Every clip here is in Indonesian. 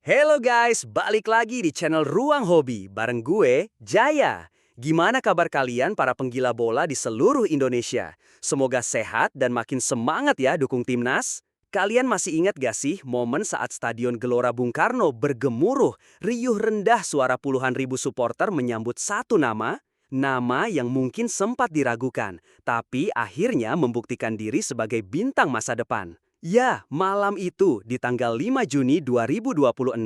Hello guys, balik lagi di channel Ruang Hobi bareng gue, Jaya. Gimana kabar kalian para penggila bola di seluruh Indonesia? Semoga sehat dan makin semangat ya dukung timnas. Kalian masih ingat gak sih momen saat Stadion Gelora Bung Karno bergemuruh, riuh rendah suara puluhan ribu supporter menyambut satu nama? Nama yang mungkin sempat diragukan, tapi akhirnya membuktikan diri sebagai bintang masa depan. Ya, malam itu di tanggal 5 Juni 2026,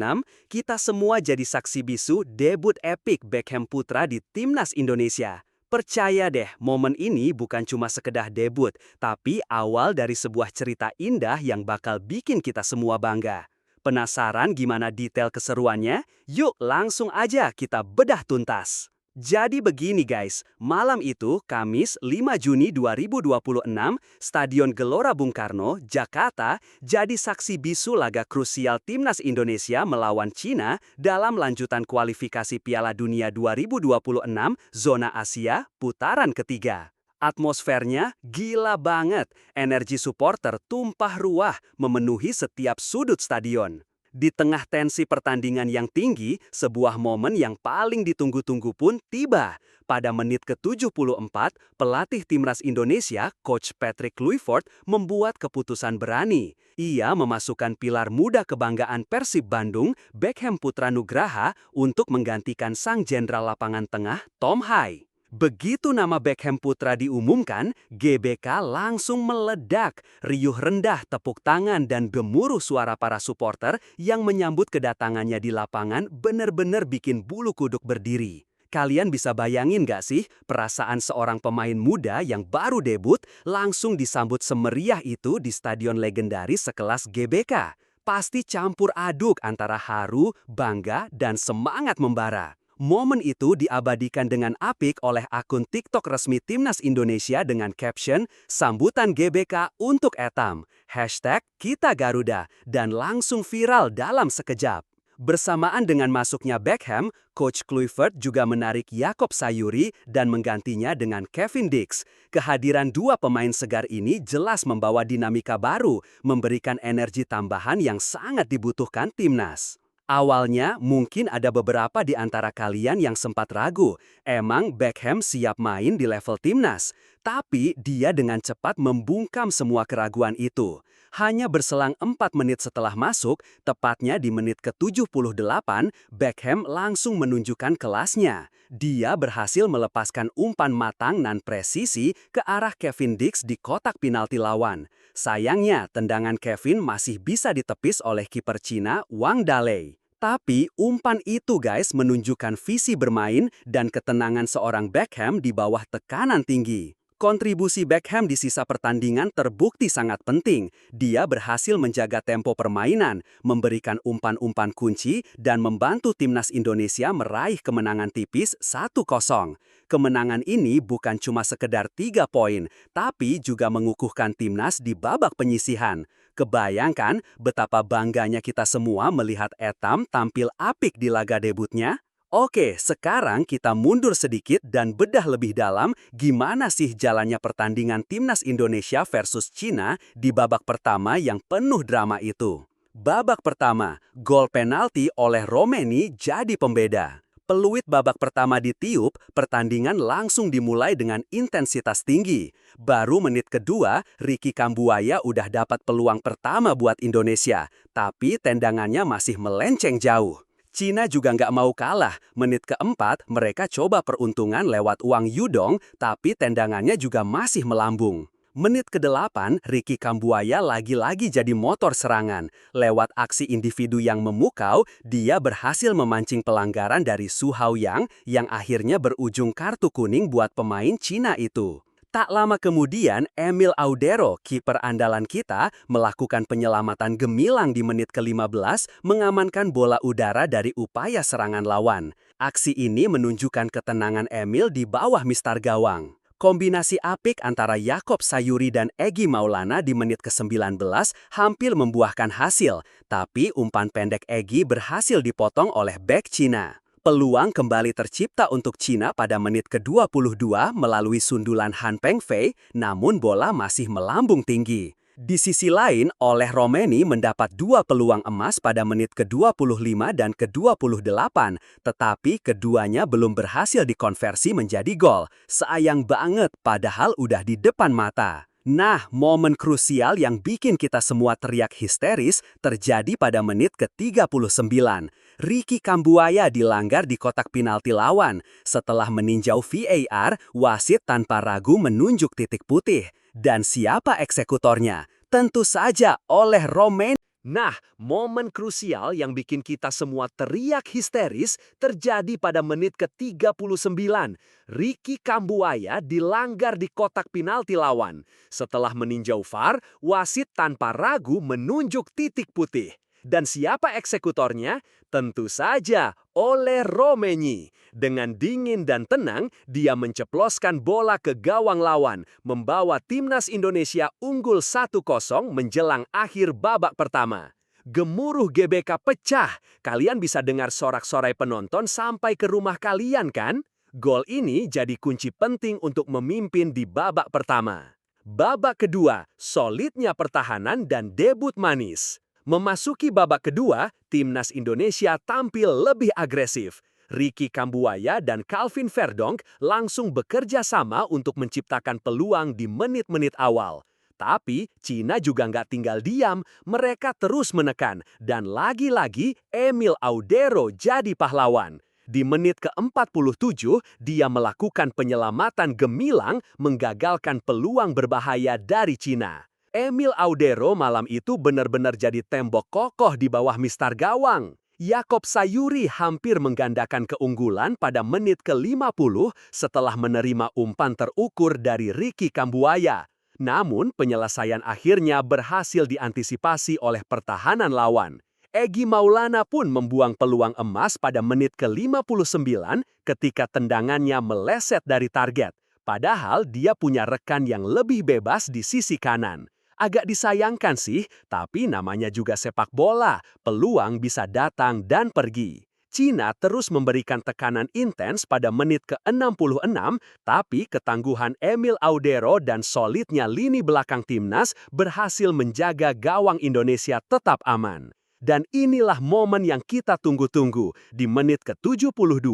kita semua jadi saksi bisu debut epik Beckham Putra di Timnas Indonesia. Percaya deh, momen ini bukan cuma sekedar debut, tapi awal dari sebuah cerita indah yang bakal bikin kita semua bangga. Penasaran gimana detail keseruannya? Yuk langsung aja kita bedah tuntas. Jadi begini guys, malam itu Kamis 5 Juni 2026, Stadion Gelora Bung Karno, Jakarta, jadi saksi bisu laga krusial Timnas Indonesia melawan Cina dalam lanjutan kualifikasi Piala Dunia 2026 Zona Asia putaran ketiga. Atmosfernya gila banget, energi supporter tumpah ruah memenuhi setiap sudut stadion. Di tengah tensi pertandingan yang tinggi, sebuah momen yang paling ditunggu-tunggu pun tiba. Pada menit ke-74, pelatih Timnas Indonesia, Coach Patrick Kluivert, membuat keputusan berani. Ia memasukkan pilar muda kebanggaan Persib Bandung, Beckham Putra Nugraha, untuk menggantikan sang jenderal lapangan tengah, Tom Hai. Begitu nama Beckham Putra diumumkan, GBK langsung meledak. Riuh rendah tepuk tangan dan gemuruh suara para supporter yang menyambut kedatangannya di lapangan benar-benar bikin bulu kuduk berdiri. Kalian bisa bayangin gak sih perasaan seorang pemain muda yang baru debut langsung disambut semeriah itu di stadion legendaris sekelas GBK? Pasti campur aduk antara haru, bangga, dan semangat membara. Momen itu diabadikan dengan apik oleh akun TikTok resmi Timnas Indonesia dengan caption "Sambutan GBK untuk Etam", #KitaGaruda, dan langsung viral dalam sekejap. Bersamaan dengan masuknya Beckham, Coach Kluivert juga menarik Yakob Sayuri dan menggantinya dengan Kevin Dix. Kehadiran dua pemain segar ini jelas membawa dinamika baru, memberikan energi tambahan yang sangat dibutuhkan Timnas. Awalnya, mungkin ada beberapa di antara kalian yang sempat ragu, emang Beckham siap main di level timnas. Tapi dia dengan cepat membungkam semua keraguan itu. Hanya berselang 4 menit setelah masuk, tepatnya di menit ke-78, Beckham langsung menunjukkan kelasnya. Dia berhasil melepaskan umpan matang dan presisi ke arah Kevin Dix di kotak penalti lawan. Sayangnya, tendangan Kevin masih bisa ditepis oleh kiper Cina, Wang Dalei. Tapi umpan itu guys menunjukkan visi bermain dan ketenangan seorang Beckham di bawah tekanan tinggi. Kontribusi Beckham di sisa pertandingan terbukti sangat penting. Dia berhasil menjaga tempo permainan, memberikan umpan-umpan kunci, dan membantu timnas Indonesia meraih kemenangan tipis 1-0. Kemenangan ini bukan cuma sekedar 3 poin, tapi juga mengukuhkan timnas di babak penyisihan. Kebayangkan betapa bangganya kita semua melihat Etam tampil apik di laga debutnya? Oke, sekarang kita mundur sedikit dan bedah lebih dalam gimana sih jalannya pertandingan Timnas Indonesia versus Cina di babak pertama yang penuh drama itu. Babak pertama, gol penalti oleh Romeni jadi pembeda. Peluit babak pertama ditiup, pertandingan langsung dimulai dengan intensitas tinggi. Baru menit kedua, Ricky Kambuaya udah dapat peluang pertama buat Indonesia, tapi tendangannya masih melenceng jauh. Cina juga nggak mau kalah. Menit keempat, mereka coba peruntungan lewat Wang Yudong, tapi tendangannya juga masih melambung. Menit ke-8, Ricky Kambuaya lagi-lagi jadi motor serangan. Lewat aksi individu yang memukau, dia berhasil memancing pelanggaran dari Su Haoyang yang akhirnya berujung kartu kuning buat pemain Cina itu. Tak lama kemudian, Emil Audero, kiper andalan kita, melakukan penyelamatan gemilang di menit ke-15, mengamankan bola udara dari upaya serangan lawan. Aksi ini menunjukkan ketenangan Emil di bawah mistar gawang. Kombinasi apik antara Yakob Sayuri dan Egy Maulana di menit ke-19 hampir membuahkan hasil, tapi umpan pendek Egy berhasil dipotong oleh bek Cina. Peluang kembali tercipta untuk Cina pada menit ke-22 melalui sundulan Han Pengfei, namun bola masih melambung tinggi. Di sisi lain, oleh Romeni mendapat 2 peluang emas pada menit ke-25 dan ke-28, tetapi keduanya belum berhasil dikonversi menjadi gol. Sayang banget, padahal udah di depan mata. Nah, momen krusial yang bikin kita semua teriak histeris terjadi pada menit ke-39. Ricky Kambuaya dilanggar di kotak penalti lawan. Setelah meninjau VAR, wasit tanpa ragu menunjuk titik putih. Dan siapa eksekutornya? Tentu saja oleh Romain. Nah, momen krusial yang bikin kita semua teriak histeris terjadi pada menit ke-39. Ricky Kambuaya dilanggar di kotak penalti lawan. Setelah meninjau VAR, wasit tanpa ragu menunjuk titik putih. Dan siapa eksekutornya? Tentu saja oleh Romeni. Dengan dingin dan tenang, dia menceploskan bola ke gawang lawan, membawa timnas Indonesia unggul 1-0 menjelang akhir babak pertama. Gemuruh GBK pecah. Kalian bisa dengar sorak-sorai penonton sampai ke rumah kalian kan? Gol ini jadi kunci penting untuk memimpin di babak pertama. Babak kedua, solidnya pertahanan dan debut manis. Memasuki babak kedua, timnas Indonesia tampil lebih agresif. Ricky Kambuaya dan Calvin Verdonk langsung bekerja sama untuk menciptakan peluang di menit-menit awal. Tapi Cina juga nggak tinggal diam, mereka terus menekan. Dan lagi-lagi Emil Audero jadi pahlawan. Di menit ke-47, dia melakukan penyelamatan gemilang menggagalkan peluang berbahaya dari Cina. Emil Audero malam itu benar-benar jadi tembok kokoh di bawah mistar gawang. Yakob Sayuri hampir menggandakan keunggulan pada menit ke-50 setelah menerima umpan terukur dari Ricky Kambuaya. Namun, penyelesaian akhirnya berhasil diantisipasi oleh pertahanan lawan. Egy Maulana pun membuang peluang emas pada menit ke-59 ketika tendangannya meleset dari target. Padahal dia punya rekan yang lebih bebas di sisi kanan. Agak disayangkan sih, tapi namanya juga sepak bola, peluang bisa datang dan pergi. Cina terus memberikan tekanan intens pada menit ke-66, tapi ketangguhan Emil Audero dan solidnya lini belakang timnas berhasil menjaga gawang Indonesia tetap aman. Dan inilah momen yang kita tunggu-tunggu. Di menit ke-72,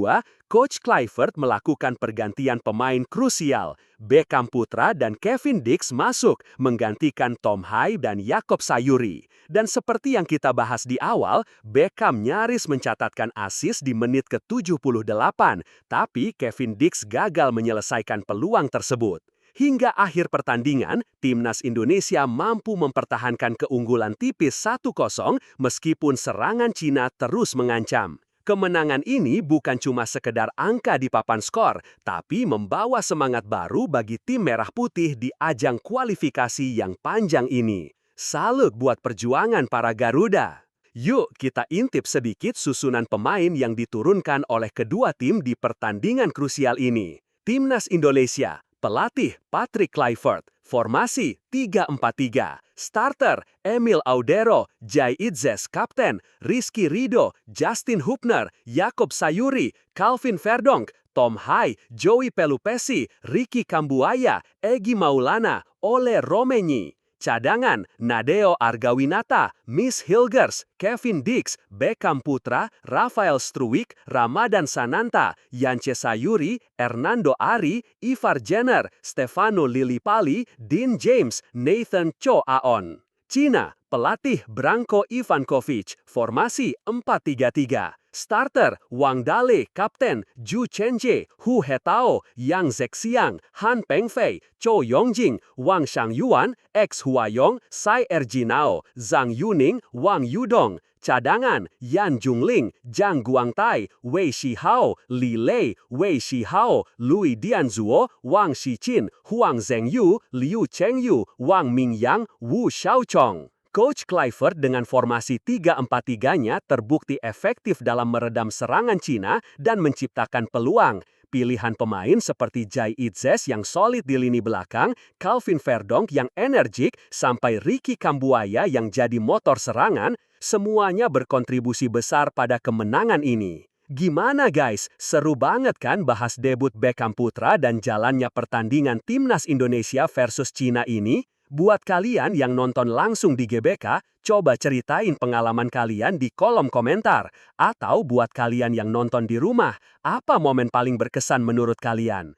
Coach Kluivert melakukan pergantian pemain krusial. Beckham Putra dan Kevin Dix masuk, menggantikan Tom Hai dan Yakob Sayuri. Dan seperti yang kita bahas di awal, Beckham nyaris mencatatkan assist di menit ke-78, tapi Kevin Dix gagal menyelesaikan peluang tersebut. Hingga akhir pertandingan, timnas Indonesia mampu mempertahankan keunggulan tipis 1-0 meskipun serangan Cina terus mengancam. Kemenangan ini bukan cuma sekedar angka di papan skor, tapi membawa semangat baru bagi tim Merah Putih di ajang kualifikasi yang panjang ini. Salut buat perjuangan para Garuda. Yuk kita intip sedikit susunan pemain yang diturunkan oleh kedua tim di pertandingan krusial ini. Timnas Indonesia. Pelatih Patrick Kluivert, formasi 3-4-3, starter Emil Audero, Jai Itzes kapten, Rizky Ridho, Justin Hubner, Yakob Sayuri, Calvin Verdonk, Tom Hai, Joey Pelupesi, Ricky Kambuaya, Egy Maulana, Ole Romeni. Cadangan, Nadeo Argawinata, Miss Hilgers, Kevin Dix, Beckham Putra, Rafael Struwik, Ramadan Sananta, Yance Sayuri, Hernando Ari, Ivar Jenner, Stefano Lillipali, Dean James, Nathan Cho Aon. Cina, pelatih Branko Ivankovic, formasi 4-3-3. Starter, Wang Dale, Kapten, Ju Chenje, Hu Hetao, Yang Zexiang, Han Pengfei, Cho Yongjing, Wang Shangyuan, X Huayong, Sai Erjinao, Zhang Yuning, Wang Yudong. Cadangan, Yan Jungling, Zhang Guangtai, Wei Shihao, Li Lei, Wei Shihao, Lui Dianzuo, Wang Shichin, Huang Zhengyu, Liu Chengyu, Wang Mingyang, Wu Xiaochong. Coach Kluivert dengan formasi 3-4-3-nya terbukti efektif dalam meredam serangan Cina dan menciptakan peluang. Pilihan pemain seperti Jai Itzes yang solid di lini belakang, Calvin Verdonk yang energik, sampai Ricky Kambuaya yang jadi motor serangan, semuanya berkontribusi besar pada kemenangan ini. Gimana guys? Seru banget kan bahas debut Beckham Putra dan jalannya pertandingan timnas Indonesia versus Cina ini? Buat kalian yang nonton langsung di GBK, coba ceritain pengalaman kalian di kolom komentar. Atau buat kalian yang nonton di rumah, apa momen paling berkesan menurut kalian?